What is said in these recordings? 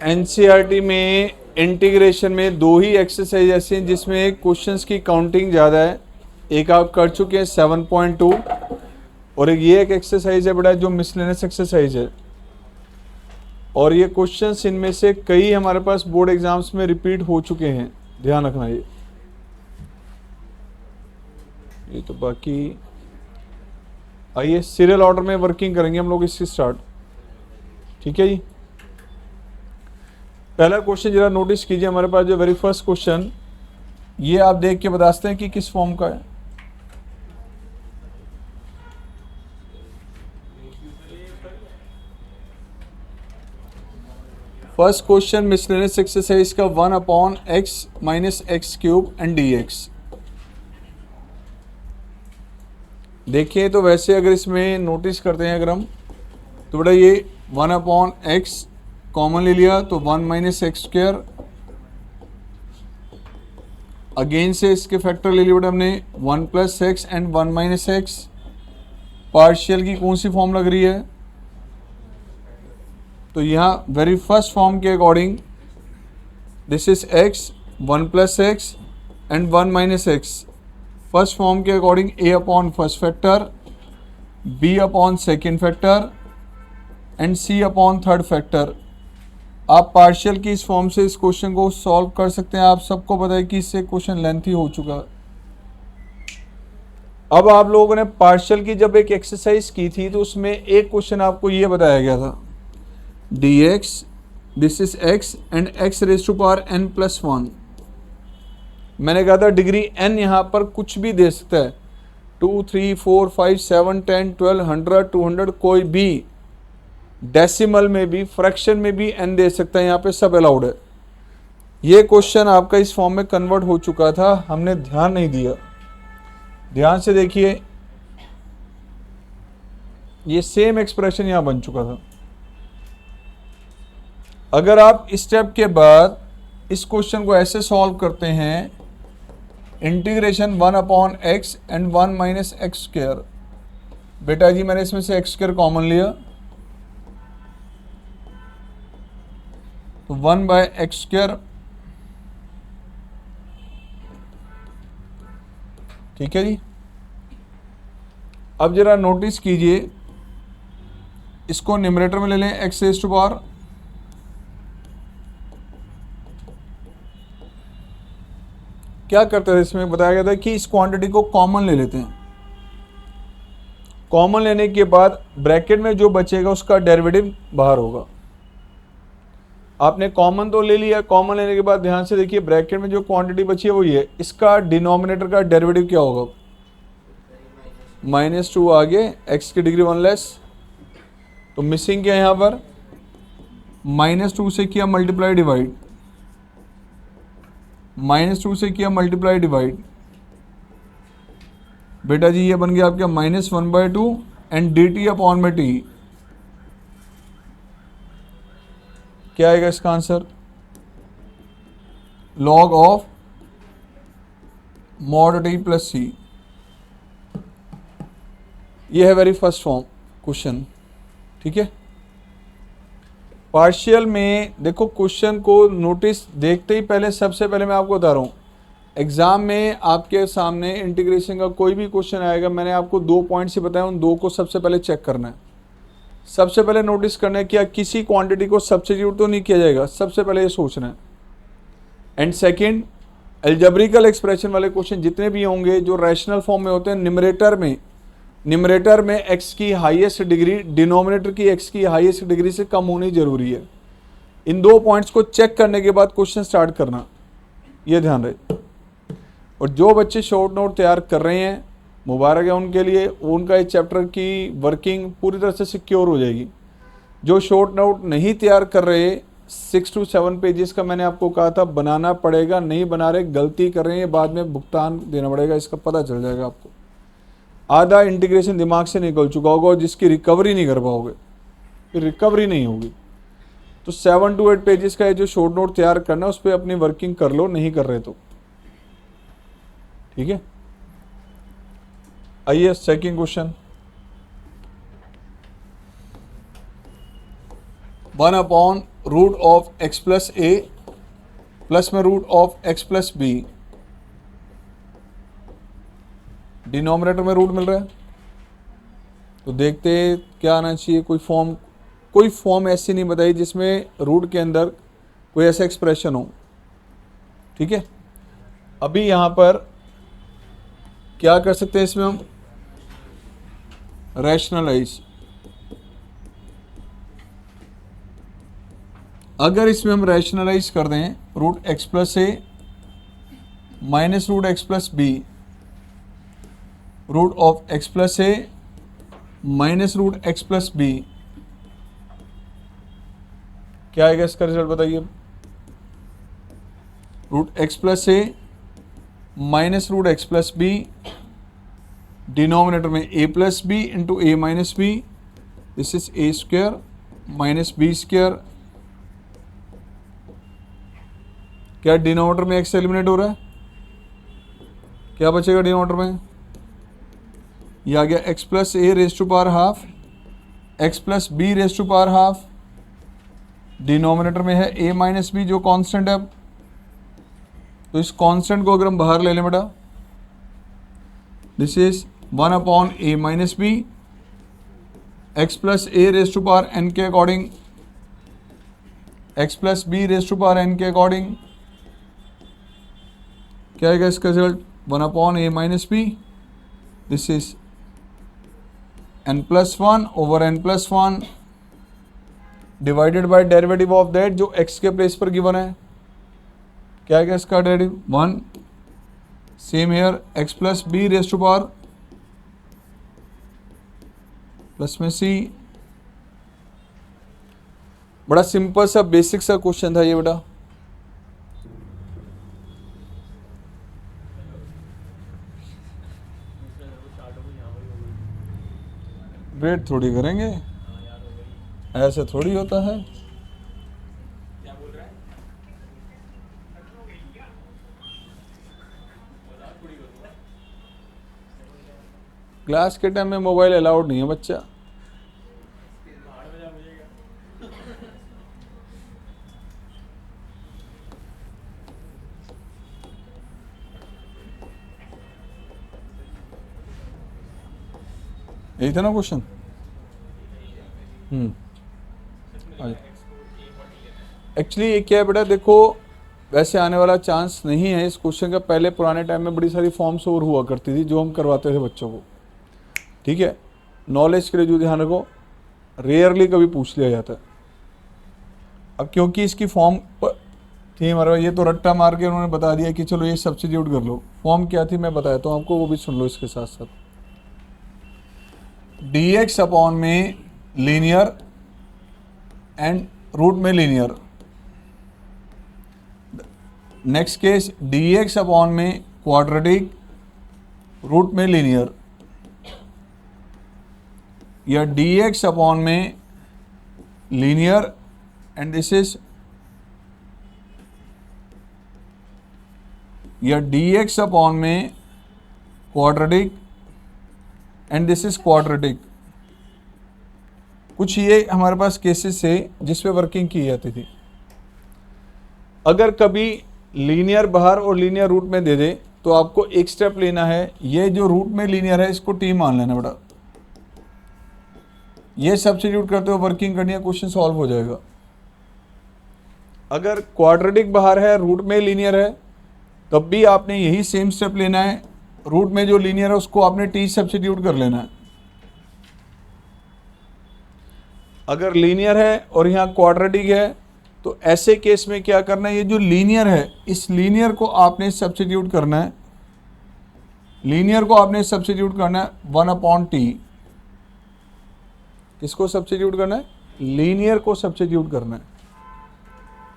NCERT में integration में दो ही एक्सरसाइज ऐसे हैं जिसमें क्वेश्चंस की काउंटिंग ज़्यादा है। एक आप कर चुके हैं 7.2 और एक एक्सरसाइज है बेटा जो मिसलेनियस एक्सरसाइज है। और ये क्वेश्चंस इनमें से कई हमारे पास बोर्ड एग्जाम्स में रिपीट हो चुके हैं, ध्यान रखना। ये तो बाकी आइए सीरियल ऑर्डर में वर्किंग करेंगे हम लोग इससे स्टार्ट। ठीक है जी, पहला क्वेश्चन जरा नोटिस कीजिए। हमारे पास जो वेरी फर्स्ट क्वेश्चन, ये आप देख के बता सकते हैं कि किस फॉर्म का है। फर्स्ट क्वेश्चन मिसलेनियस एक्सरसाइज का 1/x minus x cube and dx। देखिए तो वैसे अगर इसमें नोटिस करते हैं अगर हम, तो बेटा ये 1/x कॉमन ले लिया तो 1 माइनस एक्स स्क्वायर, अगेन से इसके फैक्टर ले लिया बेटा हमने 1 plus x and 1 minus x. Partial की कौन सी फॉर्म लग रही है, तो यहाँ वेरी फर्स्ट फॉर्म के according this is x 1 plus x and 1 minus x. First form के according a upon first factor, b upon second factor and c upon third factor. आप पार्शियल की इस फॉर्म से इस क्वेश्चन को solve कर सकते हैं। आप सबको पता है कि इससे क्वेश्चन लेंथी हो चुका है। अब आप लोगों ने पार्शियल की जब एक एक्सरसाइज की थी तो उसमें एक क्वेश्चन आपको ये बताया गया था, dx this is x and x raise to power n plus 1। मैंने कहा था डिग्री n यहाँ पर कुछ भी दे सकता है, 2 3 4 5 7 10 12 100 200, कोई भी डेसिमल में भी फ्रैक्शन में भी n दे सकता है, यहाँ पे सब अलाउड है। ये क्वेश्चन आपका इस फॉर्म में कन्वर्ट हो चुका था, हमने ध्यान नहीं दिया। ध्यान से देखिए, ये सेम एक्सप्रेशन यहाँ बन चुका था। अगर आप इस स्टेप के बाद इस क्वेश्चन को ऐसे सॉल्व करते हैं, integration 1/x and 1 minus x square. बेटा जी मैंने इसमें से एक्स स्क्वायर कॉमन लिया तो 1/x स्क्वायर, ठीक है जी। अब जरा नोटिस कीजिए, इसको न्यूमरेटर में ले लें x रेज टू पावर, क्या करते थे इसमें बताया गया था कि इस क्वांटिटी को कॉमन ले लेते हैं। कॉमन लेने के बाद ब्रैकेट में जो बचेगा उसका डेरिवेटिव बाहर होगा। आपने कॉमन तो ले लिया, कॉमन लेने के बाद ध्यान से देखिए ब्रैकेट में जो क्वांटिटी बची है वो ये, इसका डिनोमिनेटर का डेरिवेटिव क्या होगा, -2 आगे x की डिग्री 1 लेस, तो मिसिंग क्या है यहाँ पर, -2 से किया मल्टीप्लाई डिवाइड, -2 से किया मल्टीप्लाई डिवाइड। बेटा जी ये बन गया आपका -1/2 एंड dt अपॉन में t। क्या आएगा इसका answer, log of mod t plus c। ये है वेरी फर्स्ट फॉर्म क्वेश्चन, ठीक है। पार्शियल में देखो क्वेश्चन को नोटिस देखते ही पहले, सबसे पहले मैं आपको बता रहा हूँ, एग्जाम में आपके सामने इंटीग्रेशन का कोई भी क्वेश्चन आएगा, मैंने आपको 2 पॉइंट्स ही बताया, उन 2 को सबसे पहले चेक करना है। सबसे पहले नोटिस करना है कि किसी क्वांटिटी को सब्स्टिट्यूट तो नहीं किया जाएगा, सबसे पहले ये सोचना है। एंड सेकेंड, एल्जेब्रिकल एक्सप्रेशन वाले क्वेश्चन जितने भी होंगे जो रैशनल फॉर्म में होते हैं, न्यूमरेटर में x की हाईएस्ट डिग्री डिनोमिनेटर की x की हाईएस्ट डिग्री से कम होनी जरूरी है। इन 2 पॉइंट्स को चेक करने के बाद क्वेश्चन स्टार्ट करना, ये ध्यान रहे। और जो बच्चे शॉर्ट नोट तैयार कर रहे हैं, मुबारक है उनके लिए, उनका इस चैप्टर की वर्किंग पूरी तरह से सिक्योर हो जाएगी। जो शॉर्ट नोट नहीं तैयार कर रहे, 6 to 7 पेजेस का मैंने आपको कहा था बनाना पड़ेगा, नहीं बना रहे, गलती कर रहे हैं, बाद में भुगतान देना पड़ेगा, इसका पता चल जाएगा आपको। आधा इंटीग्रेशन दिमाग से निकल चुका होगा और जिसकी रिकवरी नहीं कर पाओगे, फिर रिकवरी नहीं होगी। तो 7 to 8 पेजेस का ये जो शॉर्ट नोट तैयार करना है उस पर अपनी वर्किंग कर लो, नहीं कर रहे तो, ठीक है। आइए second question, one upon root of x plus a plus में root of x plus b, denominator में रूट मिल रहा है तो देखते क्या आना चाहिए। कोई फॉर्म ऐसी नहीं बताई जिसमें रूट के अंदर कोई ऐसा एक्सप्रेशन हो। ठीक है, अभी यहां पर क्या कर सकते हैं, इसमें हम रैशनलाइज, अगर इसमें हम रैशनलाइज कर दें root x plus a minus root x plus b, root of x plus a minus root x plus b, क्या आएगा इसका रिजल्ट बताइए। Root x plus a minus root x plus b, denominator में a plus b into a minus b, this is a square minus b square. क्या denominator में x eliminate हो रहा है, क्या बचेगा डिनोमिनेटर में, ये आ गया x plus a raise to power half x plus b raise to power half, denominator में है ए माइनस बी जो कांस्टेंट है। तो इस कांस्टेंट को अगर हम बाहर ले लें बेटा, this is one upon a minus b x plus a raise to power n के अकॉर्डिंग, x plus b raise to power n के अकॉर्डिंग, क्या आएगा इसका result, one upon a minus b, this is n plus one over n plus one divided by derivative of that जो x के place पर गिवन है, क्या है इसका derivative one, same here x plus b raise to power plus में सी। बड़ा simple सा बेसिक सा क्वेश्चन था ये बेटा। वेट थोड़ी करेंगे, ऐसे थोड़ी होता है। क्लास के टाइम में मोबाइल अलाउड नहीं है बच्चा। यही था ना क्वेश्चन। एक्चुअली ये क्या है बेटा, देखो वैसे आने वाला चांस नहीं है इस क्वेश्चन का। पहले पुराने टाइम में बड़ी सारी फॉर्म्स और हुआ करती थी जो हम करवाते थे बच्चों को। ठीक है, नॉलेज के लिए जो ध्यान रखो, रेयरली कभी पूछ लिया जाता है। अब क्योंकि इसकी फॉर्म थी हमारे, ये तो रट्टा मार के उन्होंने बता दिया कि चलो ये सब्स्टिट्यूट कर लो। फॉर्म क्या थी मैं बताया तो आपको, वो भी सुन लो इसके साथ साथ। dx अपॉन में लीनियर एंड रूट में linear. Next case dx upon में क्वाड्रेटिक रूट में लीनियर, या dx अपॉन में लीनियर एंड दिस इज, या dx अपॉन में quadratic and this is quadratic. कुछ ये हमारे पास केसेस है जिस पे वर्किंग की जाती थी। अगर कभी लीनियर बाहर और लीनियर रूट में दे दे तो आपको एक स्टेप लेना है, ये जो रूट में लीनियर है इसको टी मान लेना बेटा। ये सब्स्टिट्यूट करते हो वर्किंग करनी है, क्वेश्चन सॉल्व हो जाएगा। अगर क्वाड्रेटिक बाहर है रूट में लीनियर है तब भी आपने यही सेम स्टेप लेना है, रूट में जो लीनियर है उसको आपने टी सब्स्टिट्यूट कर लेना है। अगर लीनियर है और यहाँ क्वाड्रेटिक है तो ऐसे केस में क्या करना है, ये जो लीनियर है इस लीनियर को आपने सब्स्टिट्यूट करना है, लीनियर को आपने सब्स्टिट्यूट करना है वन अपॉन टी। किसको सब्स्टिट्यूट करना है, लीनियर को सब्स्टिट्यूट करना है।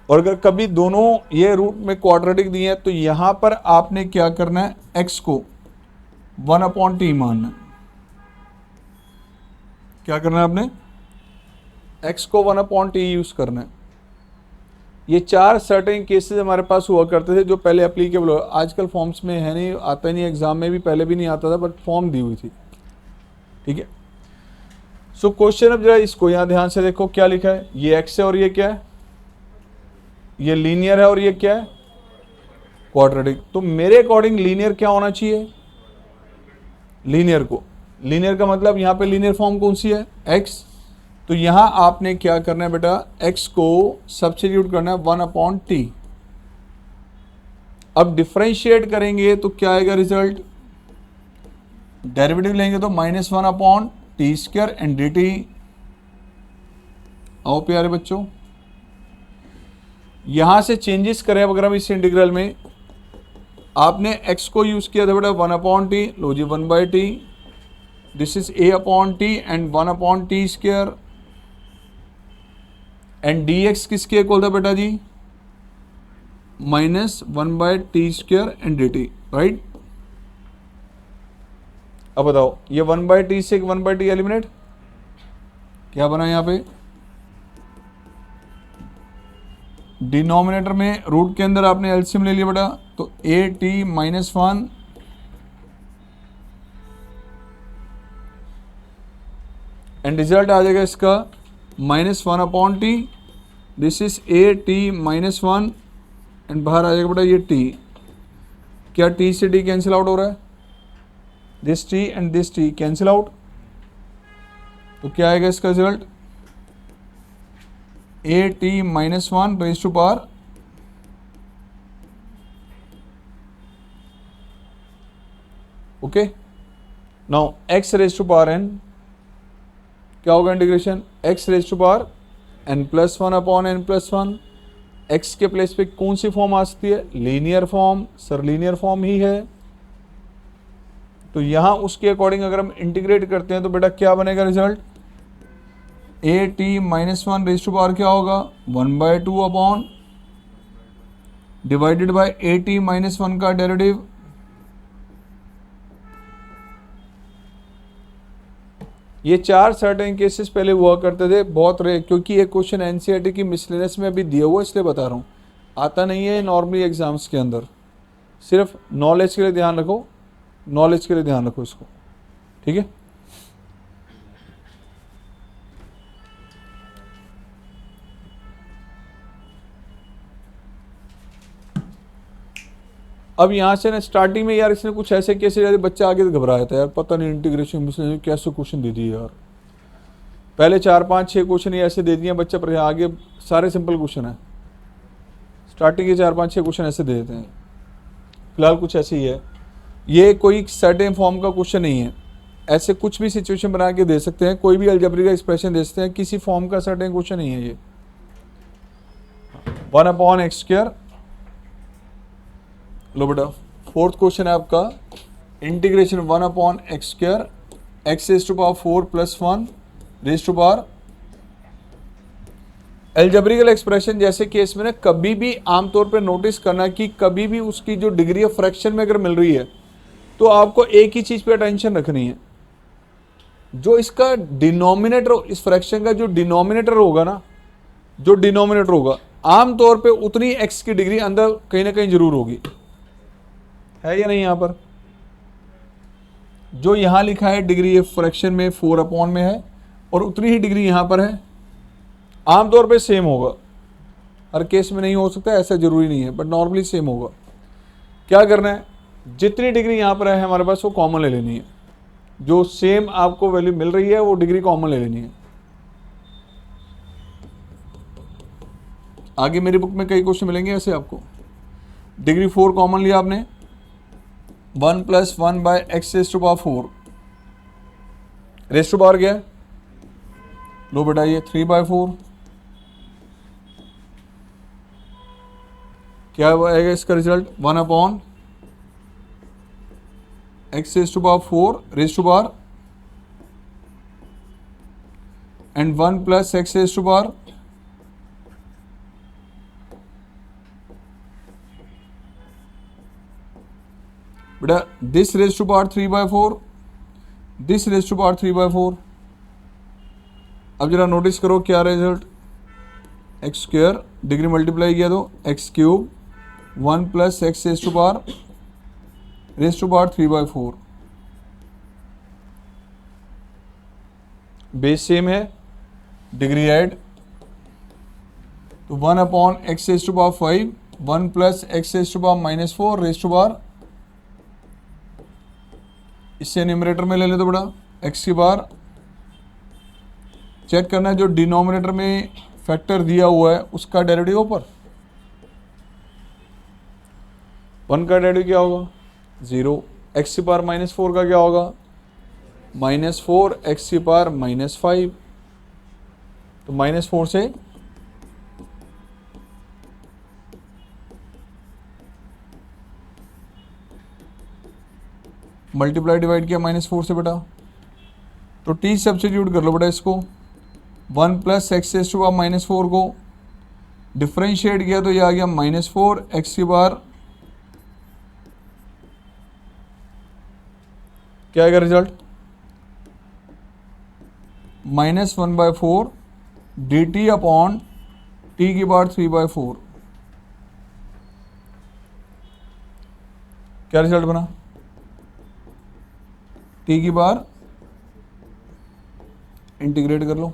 और अगर कभी दोनों ये रूट में क्वाड्रेटिक दिए हैं तो यहां पर आपने क्या करना है, x को वन अपॉन टी मानना है। क्या करना है आपने, x को वन अपॉन टी यूज करना है। ये चार सर्टेन केसेस हमारे पास हुआ करते थे जो पहले एप्लीकेबल हो। आजकल फॉर्म्स में है नहीं, आता ही नहीं, एग्जाम में भी पहले भी नहीं आता था, बट फॉर्म दी हुई थी। ठीक है, सो क्वेश्चन अब जरा इसको यहाँ ध्यान से देखो, क्या लिखा है, ये x है और ये क्या है, ये लीनियर है और ये क्या है, क्वाड्रेटिक। तो मेरे अकॉर्डिंग लीनियर क्या होना चाहिए, लीनियर का मतलब यहाँ पे लीनियर फॉर्म कौन सी है, x। तो यहाँ आपने क्या करना है बेटा, x को सब्स्टिट्यूट करना है 1/t। अब डिफरेंशिएट करेंगे तो क्या आएगा रिजल्ट, डेरिवेटिव लेंगे तो -1/t² एंड dt। आओ प्यारे बच्चों, यहां से चेंजेस करें अगर हम इस इंटीग्रल में, आपने x को यूज किया था बेटा 1/t, लो जी 1/t, this is a/t and 1/t² and dx किसके इक्वल था बेटा जी, -1/t² एंड dt, राइट। अब बताओ ये 1/t से 1/t एलिमिनेट, क्या बना यहाँ पे, डिनोमिनेटर में रूट के अंदर आपने एलसीएम ले लिया बेटा, तो at-1 एंड रिजल्ट आ जाएगा इसका -1/t, this is at-1 and बाहर आ जाएगा बेटा ये t, क्या t से d कैंसिल आउट हो रहा है, this t and this t cancel out, तो क्या आएगा इसका result, at-1 raise to power okay. Now x raise to power n क्या होगा integration, x raise to power n+1/n+1, x के प्लेस पे कौन सी फॉर्म आ सकती है, linear form, sir linear form ही है। तो यहां उसके अकॉर्डिंग अगर हम इंटीग्रेट करते हैं तो बेटा क्या बनेगा result, at-1 raise to power क्या होगा 1/2 डिवाइडेड बाय at-1 का डेरिवेटिव, ये 4 सर्टेन केसेस पहले हुआ करते थे, बहुत रेयर, क्योंकि ये क्वेश्चन एनसीईआरटी की मिसलेनियस में अभी दिया हुआ इसलिए बता रहा हूँ, आता नहीं है नॉर्मली एग्जाम्स के अंदर, सिर्फ नॉलेज के लिए ध्यान रखो, नॉलेज के लिए ध्यान रखो इसको, ठीक है। अब यहाँ से ना स्टार्टिंग में यार इसने कुछ ऐसे केसेस जैसे बच्चा आगे तो घबराया था यार, पता नहीं इंटीग्रेशन मिसलेनियस कैसे क्वेश्चन दे दिए यार, पहले 4-5-6 क्वेश्चन ऐसे दे दिए बच्चा, पर आगे सारे सिंपल क्वेश्चन है, स्टार्टिंग के 4-5-6 क्वेश्चन ऐसे दे देते हैं। फिलहाल कुछ ऐसे ही है, ये कोई सर्टेन फॉर्म का क्वेश्चन नहीं है, ऐसे कुछ भी सिचुएशन बना के दे सकते हैं, कोई भी अलजेब्रिक एक्सप्रेशन दे सकते हैं, किसी फॉर्म का सर्टेन क्वेश्चन नहीं है ये। 1/x², लो बेटा फोर्थ क्वेश्चन है आपका, integration 1/x², x raise to power 4 + 1 raise to power, algebraic expression जैसे केस में ना कभी भी आमतौर पर नोटिस करना कि कभी भी उसकी जो डिग्री ऑफ फ्रैक्शन में अगर मिल रही है तो आपको एक ही चीज पे अटेंशन रखनी है, जो इसका डिनोमिनेटर, इस फ्रैक्शन का जो डिनोमिनेटर होगा ना, जो डिनोमिनेटर होगा आमतौर पे उतनी एक्स की डिग्री अंदर कहीं ना कहीं जरूर होगी, है या नहीं। यहां पर जो यहां लिखा है डिग्री फ्रैक्शन में 4 में है और उतनी ही डिग्री यहां पर है, आमतौर पे सेम होगा, हर केस में नहीं हो सकता, ऐसा जरूरी नहीं है, बट नॉर्मली सेम होगा। क्या करना है, जितनी डिग्री यहां पर है हमारे पास वो कॉमन ले लेनी है, जो सेम आपको वैल्यू मिल रही है वो डिग्री कॉमन ले लेनी है। आगे मेरी बुक में कई क्वेश्चन मिलेंगे ऐसे आपको। डिग्री 4 कॉमन लिया आपने, 1 + 1/x raise to power 4 raise to power क्या है, लो बेटा ये 3/4, क्या आएगा इसका result, 1/x raise to power 4 raise to power and 1 + x raise to power, बेटा this raise to power 3/4, this raise to power 3/4। अब जरा नोटिस करो क्या रिजल्ट, x² डिग्री मल्टीप्लाई किया तो x³ 1 + x raise to power 3/4। Base same है, degree add, तो 1 upon x raise to power 5, 1 plus x raise to power -4 raise to power, इससे numerator में ले ले तो बड़ा एक्स की बार, चेक करना है जो डिनोमिनेटर में फैक्टर दिया हुआ है उसका डेरिवेटिव ऊपर, 1 का डेरिवेटिव क्या होगा 0, एक्स की पावर -4 का क्या होगा -4 एक्स की पावर -5, तो -4 से मल्टीप्लाई डिवाइड किया -4 से बेटा, तो टी सब्स्टिट्यूट कर लो बेटा इसको, 1 plus x raise to power -4 को डिफ्रेंशिएट किया तो ये आ गया -4 एक्स की बार, क्या आएगा result -1/4 D T upon T की बार 3/4, क्या रिजल्ट बना, टी की बार इंटीग्रेट कर लो।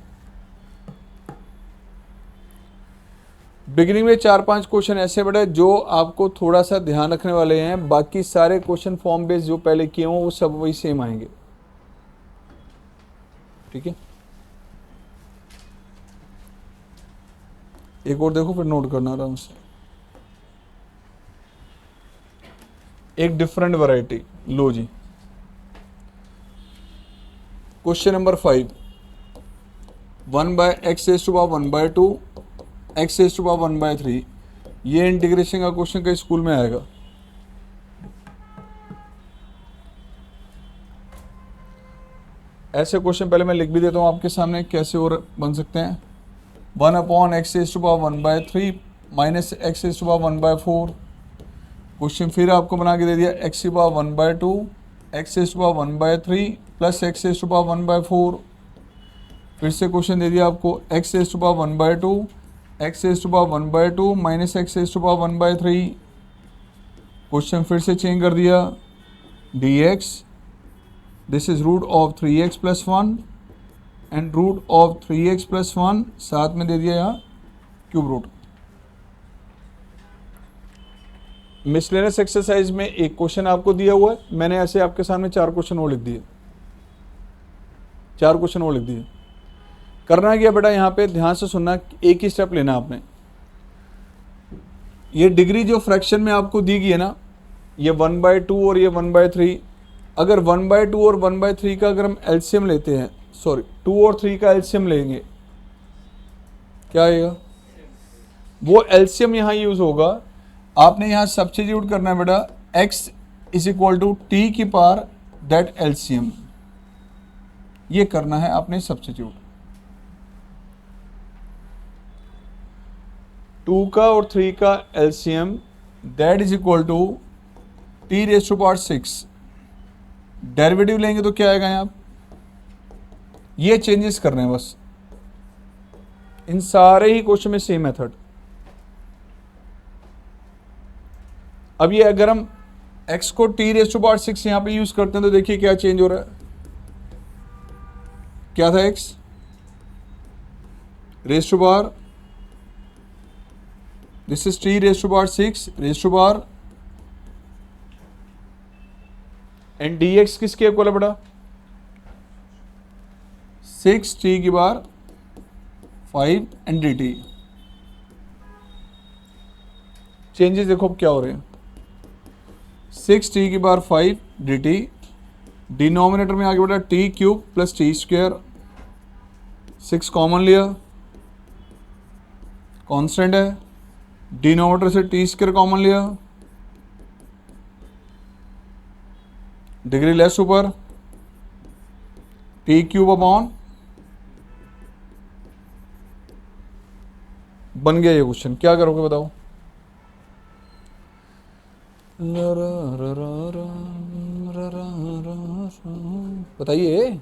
बिगिनिंग में 4-5 क्वेश्चन ऐसे बेटा जो आपको थोड़ा सा ध्यान रखने वाले हैं, बाकी सारे क्वेश्चन फॉर्म बेस्ड जो पहले किए हों वो सब वही सेम आएंगे, ठीक है। एक और देखो फिर नोट करना आराम से, एक डिफरेंट वैरायटी लो जी, question number 5, 1/x raise to power 1/2 x raise to power 1/3, ये इंटीग्रेशन का क्वेश्चन कई स्कूल में आएगा। ऐसे क्वेश्चन पहले मैं लिख भी देता हूँ आपके सामने कैसे और बन सकते हैं, 1 upon x raise to power 1/3 minus x raise to power 1/4, question फिर आपको बना के दे दिया x की power 1/2 x raise to power 1/3 plus x raise to power 1/4, फिर से क्वेश्चन दे दिया आपको x raise to power 1/2 x raise to power 1/2 minus x raise to power 1/3, question फिर से चेंज कर दिया dx, this is root of 3x plus 1 and root of 3x plus 1, साथ में दे दिया यहाँ क्यूब रूट। मिसलेनियस एक्सरसाइज में एक क्वेश्चन आपको दिया हुआ है, मैंने ऐसे आपके सामने 4 क्वेश्चन और लिख दिए, 4 क्वेश्चन और लिख दिए। करना क्या बेटा, यहाँ पे ध्यान से सुनना, एक ही स्टेप लेना आपने। ये डिग्री जो फ्रैक्शन में आपको दी गई है ना, ये 1/2 और ये 1/3, अगर 1/2 और 1/3 का अगर हम एलसीएम लेते हैं, सॉरी 2 और 3 का एलसीएम लेंगे, क्या आएगा, वो एलसीएम यहाँ यूज होगा। आपने यहाँ सब्स्टिट्यूट करना है बेटा, x is equal to T की पावर दैट एलसीएम, ये करना है आपने सब्स्टिट्यूट। 2 का और 3 का LCM that is equal to T raise to power 6, derivative लेंगे तो क्या आएगा यहाँ, ये चेंजेस करने हैं बस, इन सारे ही क्वेश्चन में सेम मेथड। अब ये अगर हम x को t रेज़ टू पावर 6 यहाँ पे यूज करते हैं तो देखिए क्या चेंज हो रहा है, क्या था x raise to power, this is t raise to power 6 raise to power, and dx किसके इक्वल है बेटा, 6t की बार 5 एंड dt। चेंजेस देखो अब क्या हो रहे हैं, 6t की बार 5 dt, डिनोमिनेटर में आगे बढ़ा t cube plus T square, 6 common लिया, कांस्टेंट है, डिनोमिनेटर से टी स्क्वायर कॉमन लिया, डिग्री लेस ऊपर, टी क्यूब अपॉन, बन गया ये क्वेश्चन। क्या करोगे बताओ, बताइए।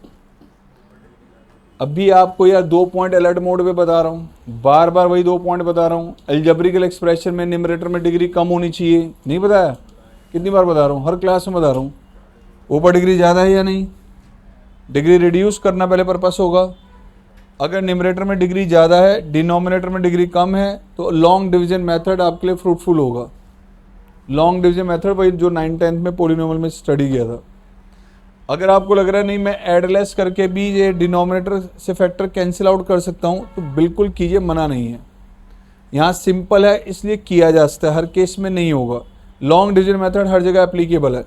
अभी आपको यार 2 पॉइंट अलर्ट मोड पे बता रहा हूँ, बार बार वही 2 पॉइंट बता रहा हूँ। अलजेब्रिकल एक्सप्रेशन में न्यूमरेटर में डिग्री कम होनी चाहिए, नहीं बताया, कितनी बार बता रहा हूँ, हर क्लास में बता रहा हूँ। ऊपर डिग्री ज़्यादा है या नहीं, डिग्री रिड्यूस करना पहले पर्पस होगा, अगर न्यूमरेटर में डिग्री ज़्यादा है, डिनोमिनेटर में डिग्री कम है, तो लॉन्ग डिवीजन मेथड आपके लिए फ्रूटफुल होगा। लॉन्ग डिवीजन मेथड वही जो 9th-10th में पॉलिनोमियल में स्टडी किया था। अगर आपको लग रहा है नहीं मैं एडलेस करके भी ये डिनोमिनेटर से फैक्टर कैंसिल आउट कर सकता हूँ, तो बिल्कुल कीजिए, मना नहीं है। यहाँ सिंपल है इसलिए किया जा सकता है, हर केस में नहीं होगा। लॉन्ग डिवीजन मेथड हर जगह एप्लीकेबल है।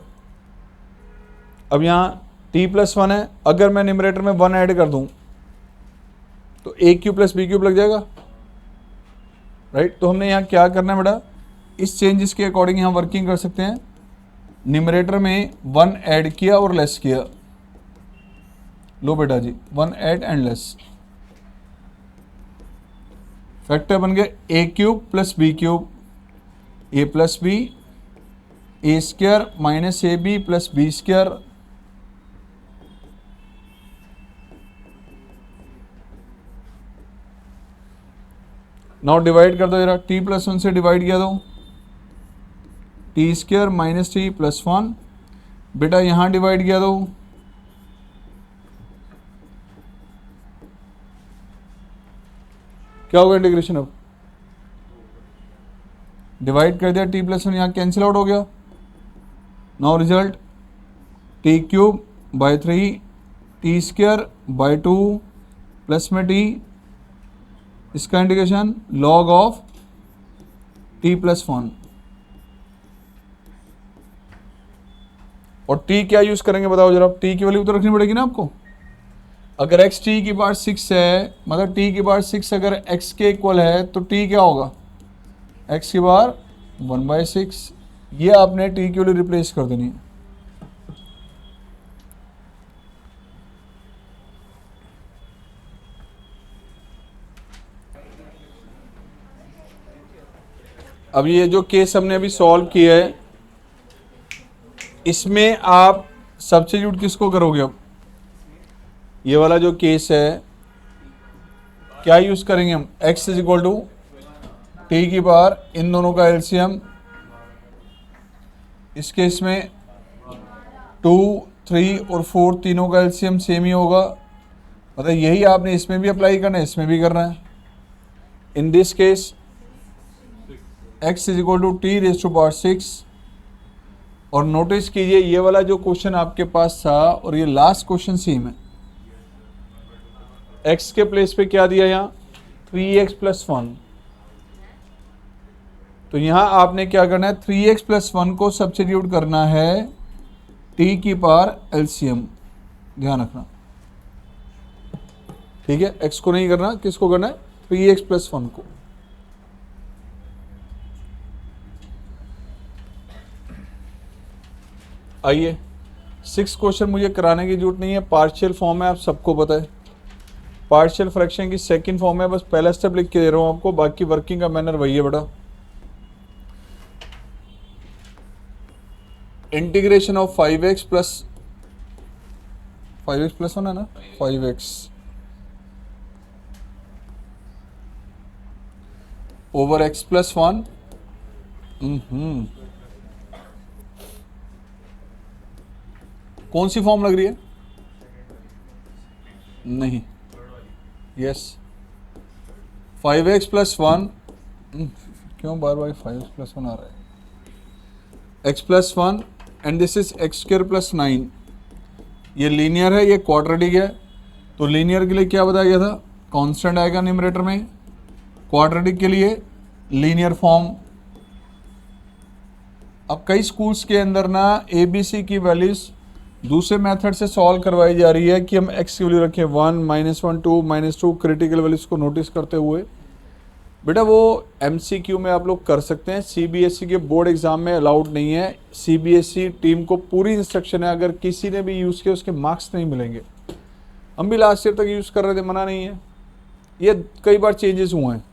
अब यहाँ t+1 है, अगर मैं न्यूमरेटर में 1 ऐड कर दूँ तो a³ + b³ लग जाएगा, राइट। तो हमने यहाँ क्या करना है बेटा, इस चेंजेस के अकॉर्डिंग यहाँ वर्किंग कर सकते हैं। न्यूमरेटर में 1 ऐड किया और लेस किया, लो बेटा जी 1 ऐड एंड लेस, फैक्टर बन गए a³ + b³, a + b, a² - ab + b²। Now divide कर दो जरा, t+1 से डिवाइड किया दो, t² - t + 1। बेटा यहाँ डिवाइड किया दो, क्या होगा इंटीग्रेशन, अब डिवाइड कर दिया, t+1 यहाँ कैंसिल आउट हो गया। Now result t³ / 3, t² / 2 plus में t, इसका इंटीग्रेशन log ऑफ t+1। और t क्या यूज करेंगे बताओ जरा, t की वैल्यू तो रखनी पड़ेगी ना आपको। अगर x t⁻6 है, मतलब t⁻6 अगर x के इक्वल है तो t क्या होगा, x⁻, 1/6। ये आपने t की वैल्यू रिप्लेस कर देनी है। अब ये जो केस हमने अभी सॉल्व किया है, इसमें आप सब्स्टिट्यूट किसको करोगे। अब ये वाला जो केस है, क्या यूज करेंगे हम, x = t⁻, इन दोनों का एलसीएम। इस केस में 2, 3 और 4 तीनों का एलसीएम सेम ही होगा, मतलब यही आपने इसमें भी अप्लाई करना है, इसमें भी करना है। In this case x = t⁻6। और नोटिस कीजिए ये वाला जो क्वेश्चन आपके पास था और ये लास्ट क्वेश्चन सेम है। x के प्लेस पे क्या दिया, यहाँ 3x + 1। तो यहाँ आपने क्या करना है, 3x + 1 को सब्स्टिट्यूट करना है t की पावर एलसीएम, ध्यान रखना, ठीक है। x को नहीं करना, किसको करना है, 3x + 1 को। आइए 6 क्वेश्चन मुझे कराने की जरूरत नहीं है, पार्शियल फॉर्म है, आप सबको पता है। पार्शियल फ्रैक्शन की सेकंड फॉर्म है, बस पहला स्टेप लिख के दे रहा हूँ आपको, बाकी वर्किंग का मैनर वही है बेटा। इंटीग्रेशन ऑफ 5x + 1 है ना, 5x ओवर x + 1। कौन सी फॉर्म लग रही है, नहीं, यस 5x + 1, क्यों बार बार 5x + 1 आ रहा है, x + 1 and this is x² + 9। ये लीनियर है, ये क्वाड्रेटिक है, तो लीनियर के लिए क्या बताया गया था, कांस्टेंट आएगा न्यूमरेटर में, क्वाड्रेटिक के लिए लीनियर फॉर्म। अब कई स्कूल्स के अंदर ना ABC की वैल्यूज दूसरे मेथड से सॉल्व करवाई जा रही है कि हम x की वैल्यू रखें 1, -1, 2, -2, क्रिटिकल वैल्यूज को नोटिस करते हुए। बेटा वो MCQ में आप लोग कर सकते हैं, CBSE के बोर्ड एग्जाम में अलाउड नहीं है। CBSE टीम को पूरी इंस्ट्रक्शन है, अगर किसी ने भी यूज़ किया उसके मार्क्स नहीं मिलेंगे। हम भी लास्ट ईयर तक यूज़ कर रहे थे, मना नहीं है, ये कई बार चेंजेस हुए हैं।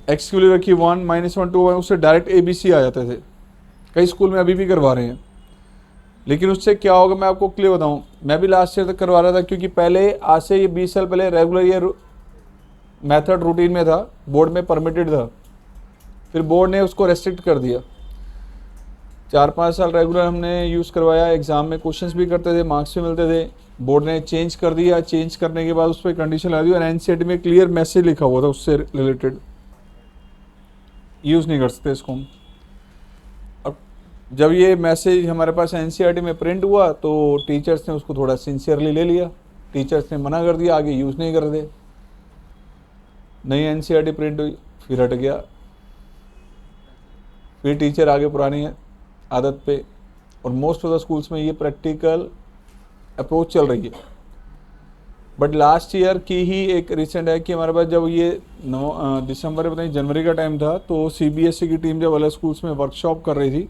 x की वैल्यू रखी 1, -1, 2, उससे डायरेक्ट ABC आ जाते थे, कई स्कूल में अभी भी करवा रहे हैं। लेकिन उससे क्या होगा मैं आपको क्लियर बताऊं, मैं भी लास्ट ईयर तक करवा रहा था, क्योंकि पहले आज से ये 20 साल पहले रेगुलर ये मेथड रूटीन में था, बोर्ड में परमिटेड था, फिर बोर्ड ने उसको रेस्ट्रिक्ट कर दिया। 4-5 साल रेगुलर हमने यूज़ करवाया, एग्ज़ाम में क्वेश्चंस भी करते थे, मार्क्स भी मिलते थे। बोर्ड ने चेंज कर दिया, चेंज करने के बाद उस पर कंडीशन लगा दी और एनसीईआरटी में क्लियर मैसेज लिखा हुआ था उससे रिलेटेड, यूज़ नहीं कर सकते इसको हम। अब जब ये मैसेज हमारे पास एनसीईआरटी में प्रिंट हुआ तो टीचर्स ने उसको थोड़ा सिंसियरली ले लिया, टीचर्स ने मना कर दिया, आगे यूज़ नहीं कर दे। नई एनसीईआरटी प्रिंट हुई, फिर हट गया, फिर टीचर आगे पुरानी आदत पे। और मोस्ट ऑफ द स्कूल्स में ये प्रैक्टिकल अप्रोच चल रही है। बट लास्ट ईयर की ही एक रिसेंट है कि हमारे पास जब ये दिसंबर पता नहीं जनवरी का टाइम था, तो सीबीएसई की टीम जब अलग स्कूल्स में वर्कशॉप कर रही थी,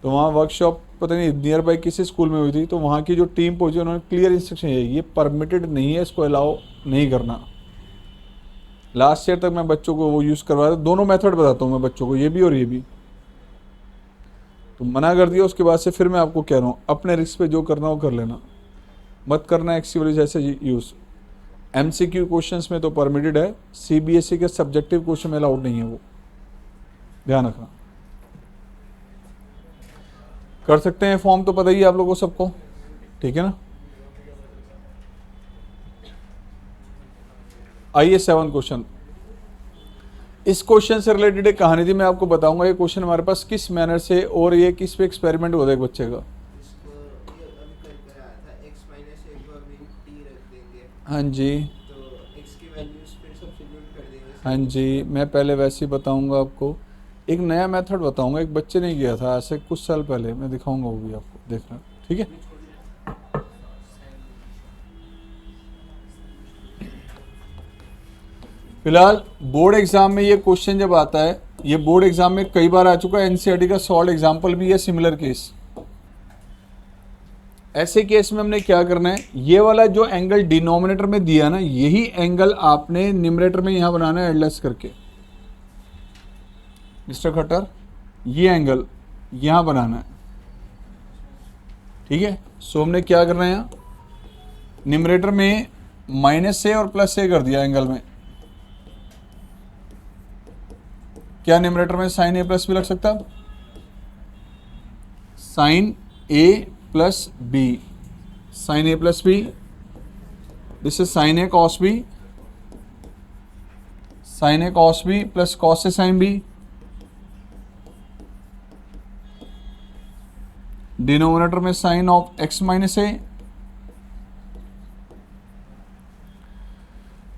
तो वहाँ वर्कशॉप पता नहीं नियर बाई किसी स्कूल में हुई थी, तो वहाँ की जो टीम पहुँची उन्होंने क्लियर इंस्ट्रक्शन ये परमिटेड नहीं है, इसको अलाउ नहीं करना। लास्ट ईयर तक मैं बच्चों को वो यूज़ करवाया था, दोनों मेथड बताता हूँ मैं बच्चों को, ये भी और ये भी। तो मना कर दिया, उसके बाद से फिर मैं आपको कह रहा हूँ अपने रिस्क पे जो करना हो कर लेना, मत करना एक्सक्यूज जैसे यूज़। एमसीक्यू क्वेश्चंस में तो परमिटेड है, सीबीएसई के सब्जेक्टिव क्वेश्चन में अलाउड नहीं है, वो ध्यान रखना। कर सकते हैं फॉर्म तो पता ही है आप लोगों को सबको, ठीक है ना। आइए 7 क्वेश्चन। इस क्वेश्चन से रिलेटेड एक कहानी थी, मैं आपको बताऊंगा ये क्वेश्चन हमारे पास किस मैनर से और ये किस पे एक्सपेरिमेंट होता है एक बच्चे का। हाँ जी, हाँ जी, मैं पहले वैसे ही बताऊंगा आपको, एक नया मेथड बताऊंगा, एक बच्चे ने किया था ऐसे कुछ साल पहले, मैं दिखाऊंगा वो भी आपको, देखना, ठीक है। फिलहाल बोर्ड एग्जाम में ये क्वेश्चन जब आता है, ये बोर्ड एग्जाम में कई बार आ चुका है, एनसीईआरटी का सॉल्व एग्जाम्पल भी है सिमिलर केस। ऐसे केस में हमने क्या करना है, ये वाला जो एंगल डिनोमिनेटर में दिया ना, यही एंगल आपने न्यूमरेटर में यहां बनाना है एडजस्ट करके। मिस्टर खट्टर, ये एंगल यहां बनाना है, ठीक है। सो हमने क्या करना है, यहाँ न्यूमरेटर में -a और +a कर दिया एंगल में। क्या न्यूमरेटर में sin a + b लग सकता है? sin a + b, sin a + b, this is sin a cos b, sin a cos b + cos a sin b, denominator में sin of x - a।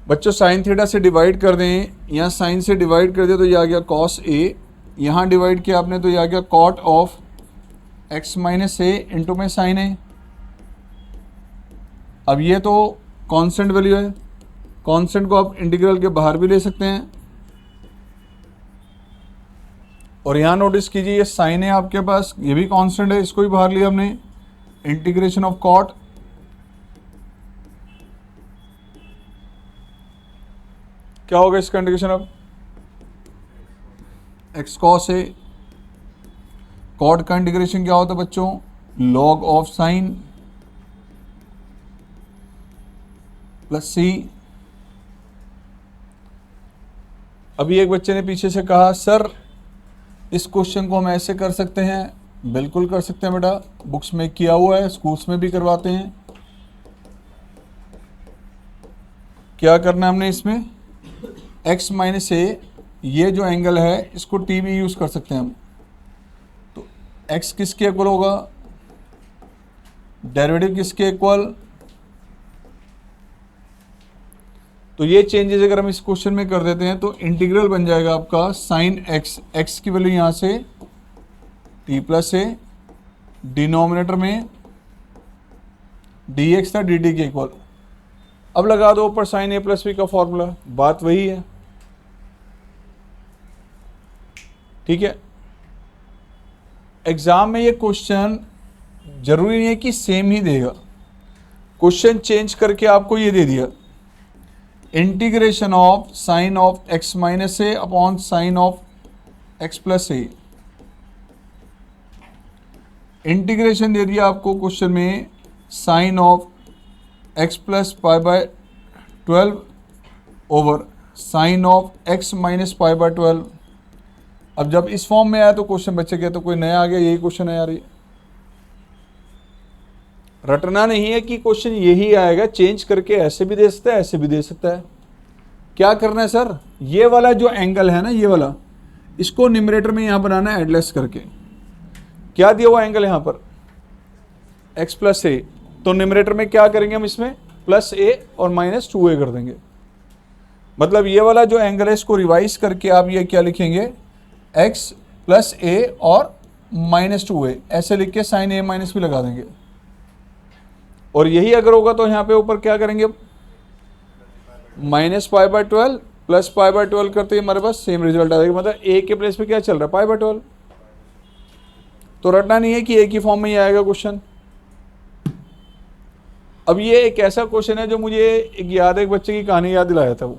बच्चों साइन थीटा से divide कर दें, यहाँ sign से डिवाइड कर दे तो ये आ गया cos a, यहाँ डिवाइड किया आपने तो ये आ गया cot of x - a into में sin a। अब ये तो कांस्टेंट वैल्यू है, कांस्टेंट को आप इंटीग्रल के बाहर भी ले सकते हैं। और यहाँ नोटिस कीजिए ये sin a आपके पास, ये भी कांस्टेंट है, इसको भी बाहर लिया हमने, इंटीग्रेशन ऑफ cot क्या होगा इसका इंटीग्रेशन, अब x cos a, कॉट का इंटीग्रेशन क्या होता है बच्चों, log of sine plus c। अभी एक बच्चे ने पीछे से कहा सर इस क्वेश्चन को हम ऐसे कर सकते हैं, बिल्कुल कर सकते हैं बेटा, बुक्स में किया हुआ है, स्कूल्स में भी करवाते हैं। क्या करना है हमने इसमें, x - a, ये जो एंगल है इसको t भी यूज कर सकते हैं हम। तो x किसके इक्वल होगा, डेरिवेटिव किसके इक्वल, तो ये चेंजेस अगर हम इस क्वेश्चन में कर देते हैं तो इंटीग्रल बन जाएगा आपका sin x, x की वैल्यू यहां से t + a, डिनोमिनेटर में dx था dt के इक्वल। अब लगा दो ऊपर sin a + b का फॉर्मूला, बात वही है, ठीक है। एग्जाम में ये क्वेश्चन जरूरी नहीं है कि सेम ही देगा, क्वेश्चन चेंज करके आपको ये दे दिया, integration of sin of x - a upon sin of x + a। Integration दे दिया आपको क्वेश्चन में sin of x + π/12 over sin of x - π/12, अब जब इस फॉर्म में आया तो क्वेश्चन बच्चे गया, तो कोई नया आ गया, यही क्वेश्चन है यार। ये रटना नहीं है कि क्वेश्चन यही आएगा, चेंज करके ऐसे भी दे सकता है, ऐसे भी दे सकता है। क्या करना है सर, ये वाला जो एंगल है ना, ये वाला, इसको न्यूमरेटर में यहां बनाना है एडजस्ट करके। क्या दिया हुआ एंगल यहां पर, x प्लस ए, तो न्यूमरेटर में क्या करेंगे हम, इसमें प्लस ए और माइनस 2a कर देंगे। मतलब ये वाला जो एंगल है इसको रिवाइज करके आप ये क्या लिखेंगे, x प्लस ए और माइनस 2a, ऐसे लिख के साइन ए माइनस भी लगा देंगे। और यही अगर होगा तो यहाँ पे ऊपर क्या करेंगे, minus pi by 12 plus pi by 12 करते ही हमारे पास सेम रिजल्ट आ जाएगा। मतलब ए के प्लेस पे क्या चल रहा है, पाई बाय 12। तो रटना नहीं है कि एक ही फॉर्म में ही आएगा क्वेश्चन। अब ये एक ऐसा क्वेश्चन है जो मुझे एक याद है, एक बच्चे की कहानी याद दिलाया था वो।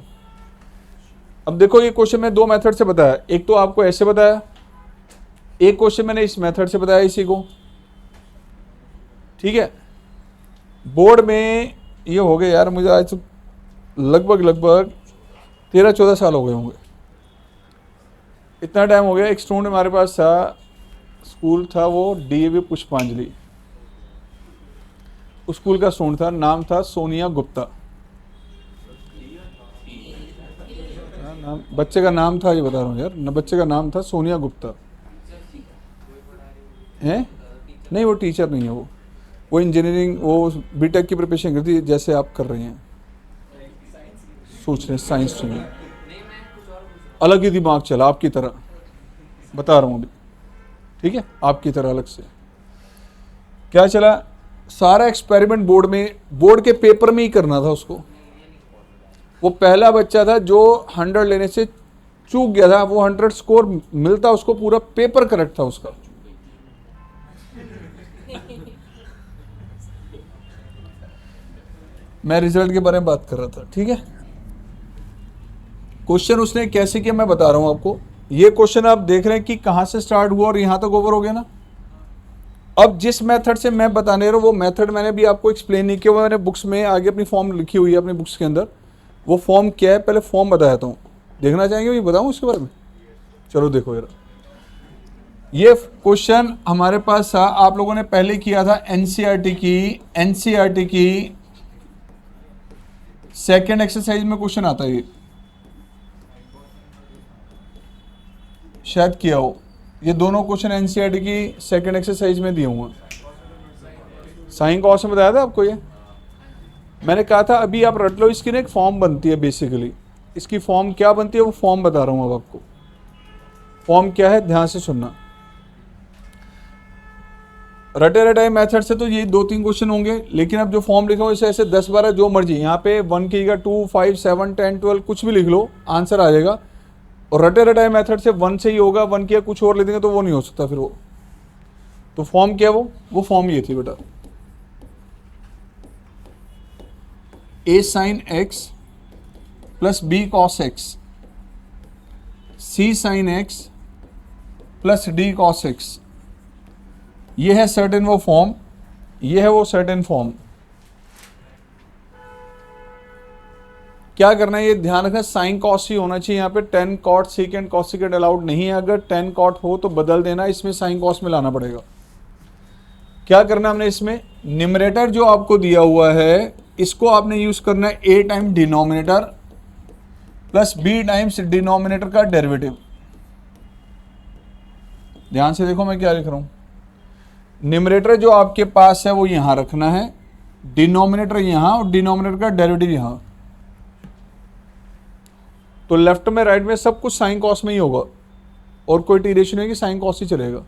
अब देखो ये क्वेश्चन मैं दो मेथड से बताया, एक तो आपको ऐसे बताया, एक क्वेश्चन मैंने इस मेथड से बताया इसी को, ठीक है। बोर्ड में ये हो गए यार, मुझे आज तो लगभग 13-14 साल हो गए होंगे, इतना टाइम हो गया। एक स्टूडेंट हमारे पास था, स्कूल था वो डीएवी पुष्पांजलि, उस स्कूल का स्टूडेंट था, नाम था सोनिया गुप्ता। नाम बच्चे का नाम था, ये बता रहा हूँ यार, न बच्चे का नाम था सोनिया गुप्ता है। नहीं वो टीचर नहीं है, वो इंजीनियरिंग, वो बीटेक की प्रिपरेशन करती है जैसे आप कर रहे हैं, सोच रहे हैं साइंस स्ट्रीम में। अलग ही दिमाग चला आपकी तरह, बता रहा हूँ अभी, ठीक है, आपकी तरह अलग से क्या चला, सारा एक्सपेरिमेंट बोर्ड के पेपर में ही करना था उसको। वो पहला बच्चा था जो 100 लेने से चूक गया था, वो 100 स्कोर मिलता उसको, पूरा पेपर करेक्ट था उसका। मैं रिजल्ट के बारे में बात कर रहा था, ठीक है। क्वेश्चन उसने कैसे किया मैं बता रहा हूं आपको। ये क्वेश्चन आप देख रहे हैं कि कहां से स्टार्ट हुआ और यहां तक ओवर हो गया ना। अब जिस मेथड से मैं बताने रहा हूं वो मेथड मैंने भी आपको एक्सप्लेन नहीं किया, मैंने बुक्स में आगे अपनी फॉर्म लिखी हुई है, अपनी बुक्स के अंदर। वो फॉर्म क्या है पहले फॉर्म बताया था, देखना चाहेंगे मैं बताऊं इसके बारे में। चलो देखो यार, ये क्वेश्चन हमारे पास था, आप लोगों ने पहले किया था एनसीईआरटी की सेकेंड एक्सरसाइज में क्वेश्चन आता है, ये शायद किया हो। ये दोनों क्वेश्चन एनसीईआरटी की सेकेंड एक्सरसाइज में दिए हुए हैं। साइन कॉस में बताया था आपको, ये मैंने कहा था अभी आप रट लो, इसकी ना एक फॉर्म बनती है बेसिकली। इसकी फॉर्म क्या बनती है वो फॉर्म बता रहा हूं अब आपको। फॉर्म क्या है ध्यान से सुनना। रटे रटाई मेथड से तो ये 2-3 क्वेश्चन होंगे, लेकिन अब जो फॉर्म लिखा हो इसे ऐसे 10-12 जो मर्जी, यहाँ पे 1 की जगह 2, 5, 7, 10, 12 कुछ भी लिख लो, आंसर आ जाएगा। और रटे रटाई मेथड से 1 से ही होगा, 1 किया कुछ और ले देंगे तो वो नहीं हो सकता फिर वो। तो फॉर्म क्या वो फॉर्म ये थी बेटा, a sin x plus b cos x, c sin x plus d cos x। ये है सर्टेन वो फॉर्म, ये है वो सर्टेन फॉर्म। क्या करना है ये ध्यान रखना, साइन कॉस ही होना चाहिए यहाँ पे। tan cot secant cos secant allowed नहीं है, अगर tan cot हो तो बदल देना, इसमें साइन कॉस में लाना पड़ेगा। क्या करना हमने इसमें, न्यूमरेटर जो आपको दिया हुआ है इसको आपने यूज करना है a time denominator plus b times denominator का डेरिवेटिव। ध्यान से देखो मैं क्या लिख रहा हूं। न्यूमरेटर जो आपके पास है वो यहां रखना है, डिनोमिनेटर यहां और डिनोमिनेटर का डेरिवेटिव यहां। तो लेफ्ट में राइट में सब कुछ साइन कॉस में ही होगा और कोई टीरेशन नहीं कि साइन कॉस ही चलेगा।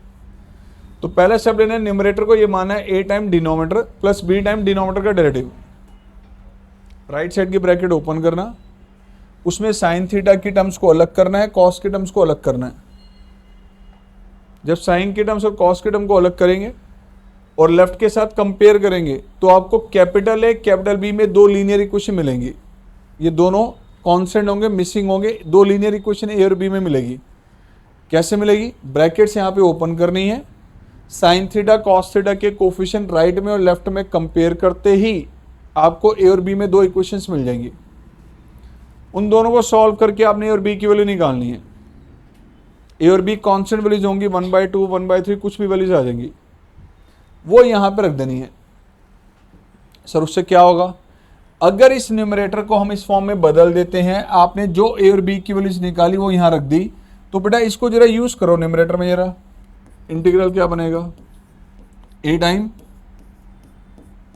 तो पहला स्टेप लेना है, न्यूमरेटर को ये माना है a time denominator plus b time denominator का डेरिवेटिव। राइट साइड की ब्रैकेट ओपन करना, उसमें साइन थीटा की टर्म्स को अलग करना है, कॉस के टर्म्स को अलग करना है। जब साइन के टर्म्स और कॉस के टर्म को अलग करेंगे और लेफ्ट के साथ कंपेयर करेंगे तो आपको कैपिटल ए कैपिटल बी में 2 लीनियर इक्वेशन मिलेंगी। ये दोनों कांस्टेंट होंगे, मिसिंग होंगे, 2 लीनियर इक्वेशन ए और बी में मिलेगी। कैसे मिलेगी, ब्रैकेट्स यहाँ पे ओपन करनी है, साइन थीटा कॉस थीटा के कोफिशिएंट राइट में और लेफ्ट में कंपेयर करते ही आपको ए और बी में 2 इक्वेशंस मिल जाएंगी। उन दोनों को सॉल्व करके आपने ए और बी की वैल्यू निकालनी है। ए और बी कांस्टेंट वैल्यूज होंगी, 1/2 1/3 कुछ भी वैल्यूज आ जाएंगी, वो यहाँ पे रख देनी है। सर उससे क्या होगा, अगर इस न्यूमरेटर को हम इस फॉर्म में बदल देते हैं, आपने जो ए और बी की वैल्यूज निकाली वो यहाँ रख दी, तो बेटा इसको जरा यूज करो न्यूमरेटर में, जरा इंटीग्रल क्या बनेगा, ए टाइम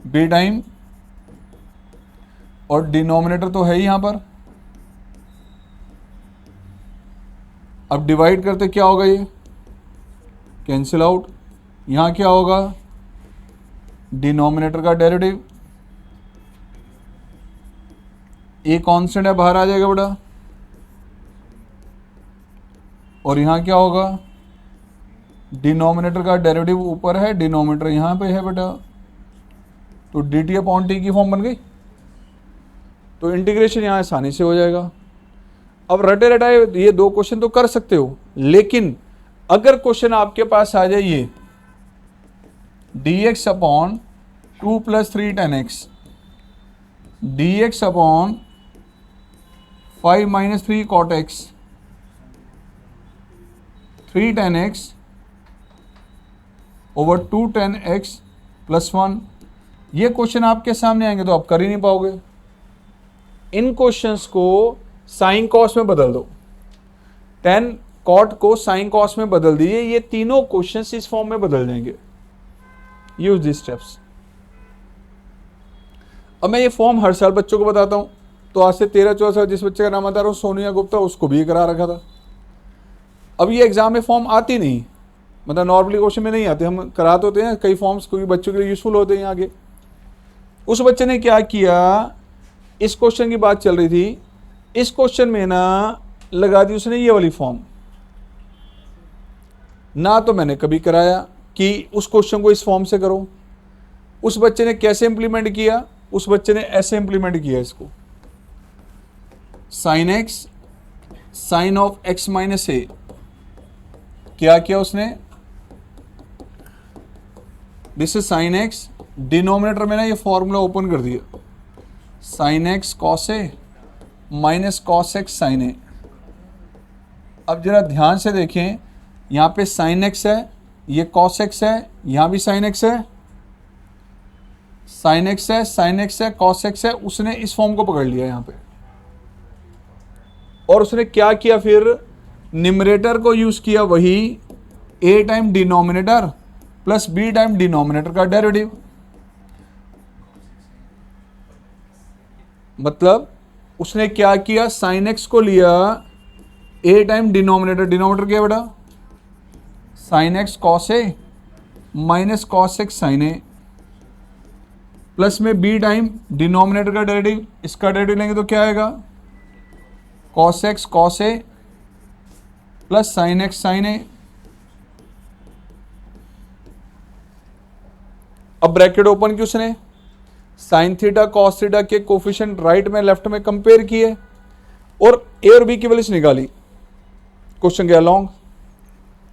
बी टाइम, और डिनोमिनेटर तो है ही यहाँ पर, अब डिवाइड करते क्या होगा, ये कैंसिल आउट, यहाँ क्या होगा, डिनोमिनेटर का डेरिवेटिव, ए कांस्टेंट है बाहर आ जाएगा बेटा, और यहाँ क्या होगा, डिनोमिनेटर का डेरिवेटिव ऊपर है, डिनोमिनेटर यहाँ पे है बेटा, तो डी टी अपॉन टी की फॉर्म बन गई। तो इंटीग्रेशन यहाँ आसानी से हो जाएगा। अब रटे रटाए ये दो क्वेश्चन तो कर सकते हो, लेकिन अगर क्वेश्चन आपके पास आ जाए ये D x upon 2 + 3 tan x, D x upon 5 - 3 cot x, 3 tan x over 2 tan x + 1, ये क्वेश्चन आपके सामने आएंगे तो आप कर ही नहीं पाओगे। इन क्वेश्चंस को साइन कॉस में बदल दो, tan cot को साइन कॉस में बदल दीजिए, ये तीनों क्वेश्चंस इस फॉर्म में बदल जाएंगे। Use this steps. अब मैं ये फॉर्म हर साल बच्चों को बताता हूँ, तो आज से 13-14 साल जिस बच्चे का नाम बता रहा हूँ सोनिया गुप्ता, उसको भी ये करा रखा था। अब ये एग्जाम में फॉर्म आती नहीं, मतलब नॉर्मली क्वेश्चन में नहीं आते, हम कराते होते हैं कई फॉर्म्स, क्योंकि बच्चों के लिए यूजफुल होते हैं आगे। उस बच्चे ने क्या किया, इस क्वेश्चन की बात चल रही थी, इस क्वेश्चन में ना लगा दी उसने ये वाली फॉर्म, ना तो मैंने कभी कराया कि उस क्वेश्चन को इस फॉर्म से करो। उस बच्चे ने कैसे इंप्लीमेंट किया, उस बच्चे ने ऐसे इंप्लीमेंट किया इसको, sine x sine of x - a, क्या किया उसने, this is sine x, denominator में ना ये फॉर्मूला ओपन कर दिया, sine x cos a minus cos x sine a. अब जरा ध्यान से देखें, यहाँ पे साइन एक्स है, ये कॉस एक्स है, यहाँ भी साइन एक्स है, साइन एक्स है, साइन एक्स है, कॉस एक्स है, उसने इस फॉर्म को पकड़ लिया यहाँ पे, और उसने क्या किया फिर, न्यूमरेटर को यूज किया वही a time denominator plus b time denominator का डेरिवेटिव, मतलब उसने क्या किया, साइन एक्स को लिया a टाइम डिनोमिनेटर, डिनोमिनेटर क्या बेटा, sign x cos a minus cos x sine A, plus में b टाइम डिनोमिनेटर का डेरिवेटिव, इसका डेरिवेटिव लेंगे तो क्या आएगा, cos x cos A plus sign x sine a. अब ब्रैकेट ओपन की उसने, साइन थीटा कॉस थीटा के कोफिशिएंट राइट में लेफ्ट में कंपेयर किए, और ए और बी की वैल्यूज निकाली। क्वेश्चन गया लॉन्ग,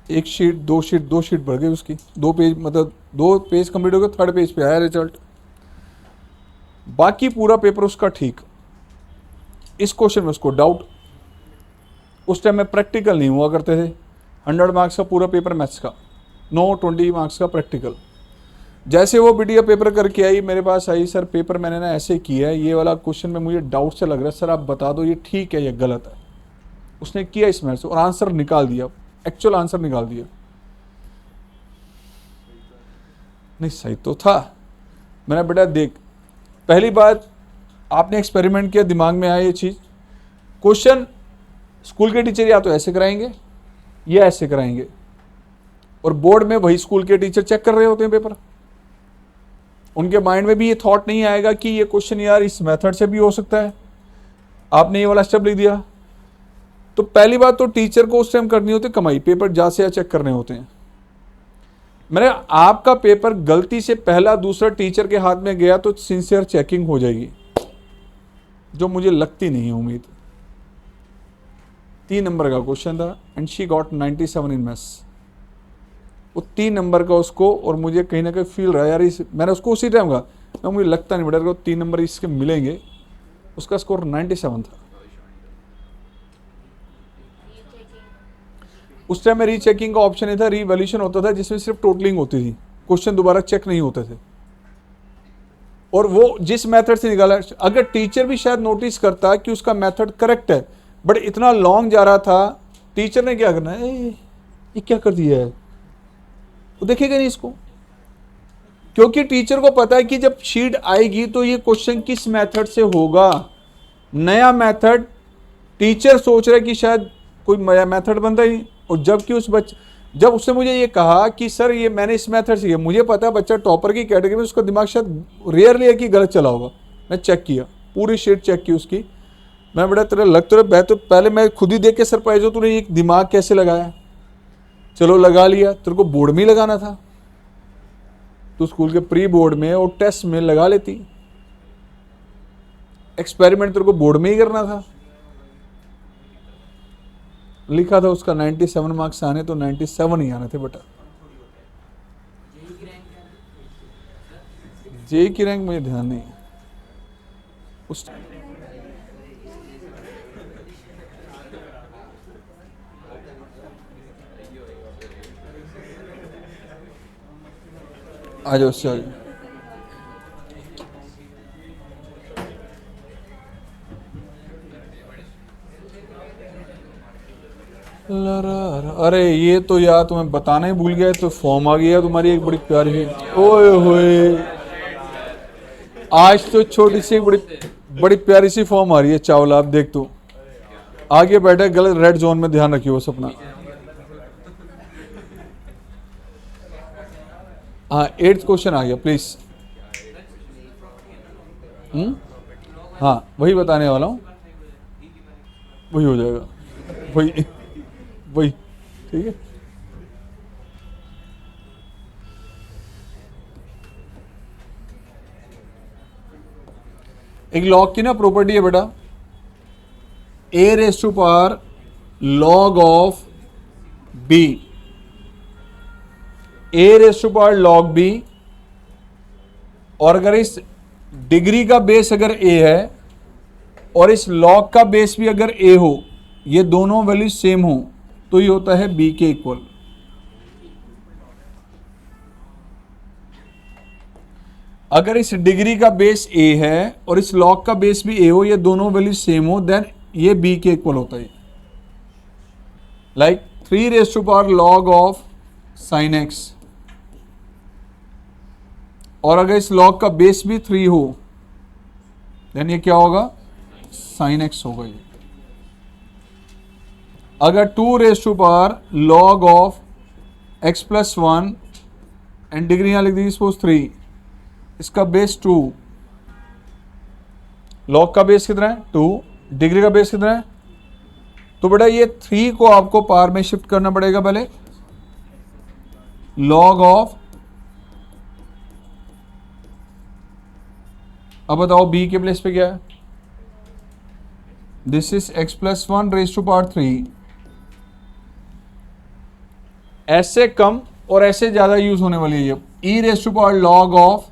एक शीट दो शीट बढ़ गई उसकी, 2 पेज, मतलब 2 पेज कंप्लीट हो गए, 3rd पेज पे आया रिजल्ट, बाकी पूरा पेपर उसका ठीक। इस क्वेश्चन में उसको डाउट, उस टाइम में प्रैक्टिकल नहीं हुआ करते थे, 100 मार्क्स का पूरा पेपर मैथ्स का, 20 मार्क्स का प्रैक्टिकल। जैसे वो बिटिया पेपर करके आई मेरे पास आई, सर पेपर मैंने ना ऐसे किया है, ये वाला क्वेश्चन में मुझे डाउट से लग रहा है, सर आप बता दो ये ठीक है या गलत है। उसने किया इस मैथ से और आंसर निकाल दिया, एक्चुअल आंसर निकाल दिया। नहीं सही तो था, मैंने बेटा देख, पहली बात आपने एक्सपेरिमेंट किया, दिमाग में आया ये चीज़, क्वेश्चन स्कूल के टीचर या तो ऐसे कराएंगे या ऐसे कराएंगे, और बोर्ड में वही स्कूल के टीचर चेक कर रहे होते हैं पेपर। उनके माइंड में भी ये थॉट नहीं आएगा कि ये क्वेश्चन यार इस मेथड से भी हो सकता है, आपने ये वाला स्टेप लिख दिया। तो पहली बात तो टीचर को उस टाइम करनी होती कमाई, पेपर जा से या चेक करने होते हैं। मैंने आपका पेपर गलती से पहला दूसरा टीचर के हाथ में गया तो सिंसियर चेकिंग हो जाएगी, जो मुझे लगती नहीं है उम्मीद। 3 नंबर का क्वेश्चन था and she got 97 in maths. वो 3 नंबर का उसको, और मुझे कहीं ना कहीं फील रहा यार इस, मैंने उसको उसी टाइम कहा, मैं मुझे लगता नहीं बेटा 3 नंबर इसके मिलेंगे। उसका स्कोर 97 था। उस टाइम में रीचेकिंग का ऑप्शन नहीं था, रीवैल्यूएशन होता था जिसमें सिर्फ टोटलिंग होती थी, क्वेश्चन दोबारा चेक नहीं होते थे। और वो जिस मेथड से निकाला, अगर टीचर भी शायद नोटिस करता कि उसका मेथड करेक्ट है बट इतना लॉन्ग जा रहा था, टीचर ने क्या करना है, ये क्या कर दिया है, वो देखेगा नहीं इसको, क्योंकि टीचर को पता है कि जब शीट आएगी तो ये क्वेश्चन किस मेथड से होगा। नया मेथड टीचर सोच रहा है कि शायद कोई नया मेथड बनता ही नहीं, और जबकि उस बच्चे, जब उसने मुझे ये कहा कि सर ये मैंने इस मेथड से किया, मुझे पता है बच्चा टॉपर की कैटेगरी में, उसका दिमाग शायद रेयरली है कि गलत चला होगा। मैं चेक किया, पूरी शीट चेक की उसकी, मैं बड़ा तेरा लग तो रहा, तो पहले मैं खुद ही देख के सरप्राइज हूँ, तूने ये दिमाग कैसे लगाया। चलो लगा लिया, तेरे को बोर्ड में ही लगाना था, तो स्कूल के प्री बोर्ड में और टेस्ट में लगा लेती, एक्सपेरिमेंट तेरे को बोर्ड में ही करना था। लिखा था उसका 97 मार्क्स आने, तो 97 ही आने थे बेटा। जे की रैंक मुझे ध्यान नहीं उस आ जाओ उससे आ जाओ। अरे ये तो यार तुम्हें बताना ही भूल गया, तो फॉर्म आ गया तुम्हारी एक बड़ी प्यारी, ओए होए, आज तो छोटी सी बड़ी बड़ी प्यारी सी फॉर्म आ रही है चावला। आप देख, तू आगे बैठे गलत रेड जोन में, ध्यान रखियो बस अपना। हाँ 8th क्वेश्चन आ गया प्लीज। हाँ वही बताने वाला हूँ, वही हो जाएगा, वही वही, ठीक है। एक लॉग की ना प्रॉपर्टी है बेटा, a raise to power log of b, a raise to power log b, और अगर इस डिग्री का बेस अगर a है और इस log का बेस भी अगर a हो, ये दोनों वैल्यू सेम हो, तो ये होता है b के इक्वल। अगर इस डिग्री का बेस a है और इस log का बेस भी a हो, ये दोनों वैल्यू सेम हो, देन ये b के इक्वल होता है। Like 3 raise to power log of sin x, और अगर इस log का बेस भी 3 हो, देन ये क्या होगा, sin x होगा ये। अगर 2 raise to power log of x plus 1, and degree यहां लिख दी सपोज 3, इसका बेस 2, log का बेस कितना है 2, डिग्री का बेस कितना है, तो बेटा ये 3 को आपको पावर में शिफ्ट करना पड़ेगा पहले, log ऑफ, अब बताओ b के प्लेस पे क्या है, this is x plus 1 raise to power 3। ऐसे कम और ऐसे ज्यादा यूज होने वाली है ये, e raise to power log of,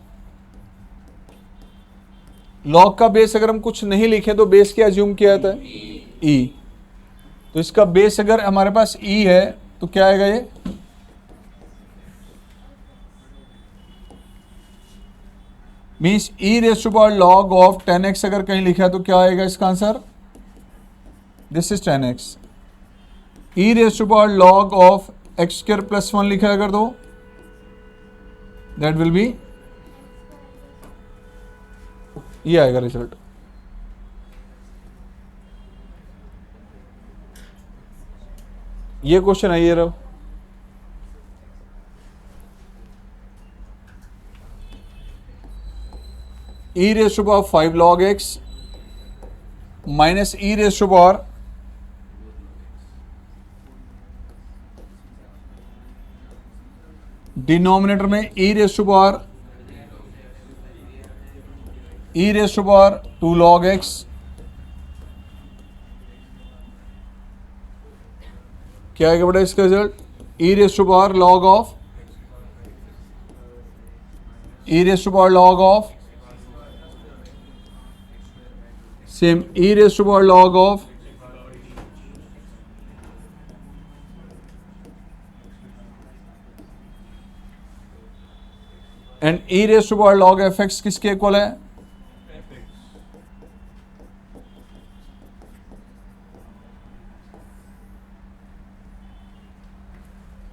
log का बेस अगर हम कुछ नहीं लिखें तो बेस क्या अज्यूम किया जाता है, e, तो इसका बेस अगर हमारे पास e है तो क्या आएगा ये, means e raise to power log of 10x अगर कहीं लिखा है तो क्या आएगा इसका answer, this is 10x। e raise to power log of x square plus 1 लिखा है अगर, तो दैट विल बी, ये आएगा रिजल्ट। ये क्वेश्चन आइए रहो, e raise to power 5 log x minus e raise to power denominator में e raise to power 2 log x, क्या आएगा बेटा इसका result, e raise to power log of, e raise to power log of, same e raise to power log of and e raise to power log F x किसके equal है?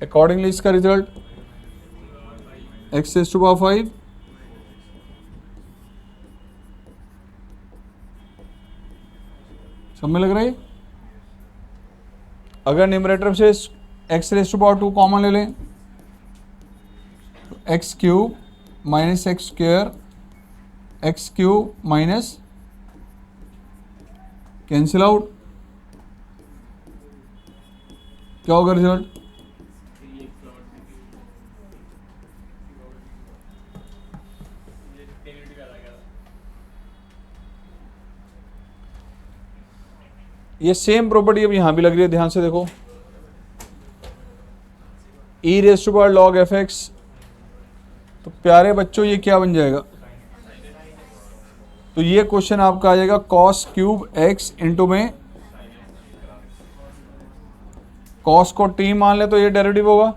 Accordingly इसका result x raise to power 5 सब में लग रहा है। अगर numerator से x raise to power 2 common ले लें तो x cube minus x square, x cube minus cancel out, क्या होगा रिजल्ट? ये सेम प्रॉपर्टी अब यहां भी लग रही है, ध्यान से देखो। E raise to power log F x, तो प्यारे बच्चों ये क्या बन जाएगा? तो ये क्वेश्चन आपका आ जाएगा कॉस क्यूब एक्स इंटू में कॉस को टी मान ले तो ये डेरिवेटिव होगा।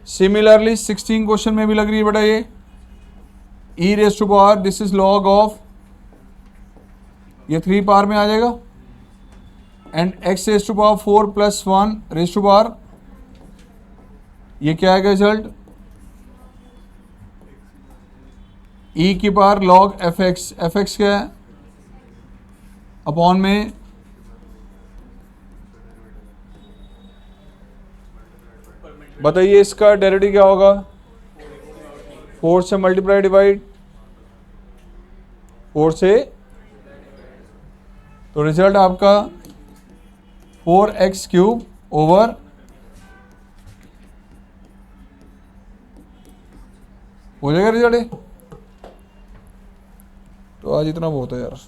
सिमिलरली 16 क्वेश्चन में भी लग रही है बेटा ये e raise to power, this is log of, ये 3 पावर में आ जाएगा, and x raise to power 4 plus 1 raise to power, ये क्या आएगा रिजल्ट? ई की पावर लॉग एफ एक्स क्या है? अपॉन में बताइए इसका डेरिवेटिव क्या होगा? 4 से मल्टीप्लाई डिवाइड 4 से, तो रिजल्ट आपका 4x क्यूब ओवर, हो जाएगा रिजल्ट। तो आज इतना बहुत है यार।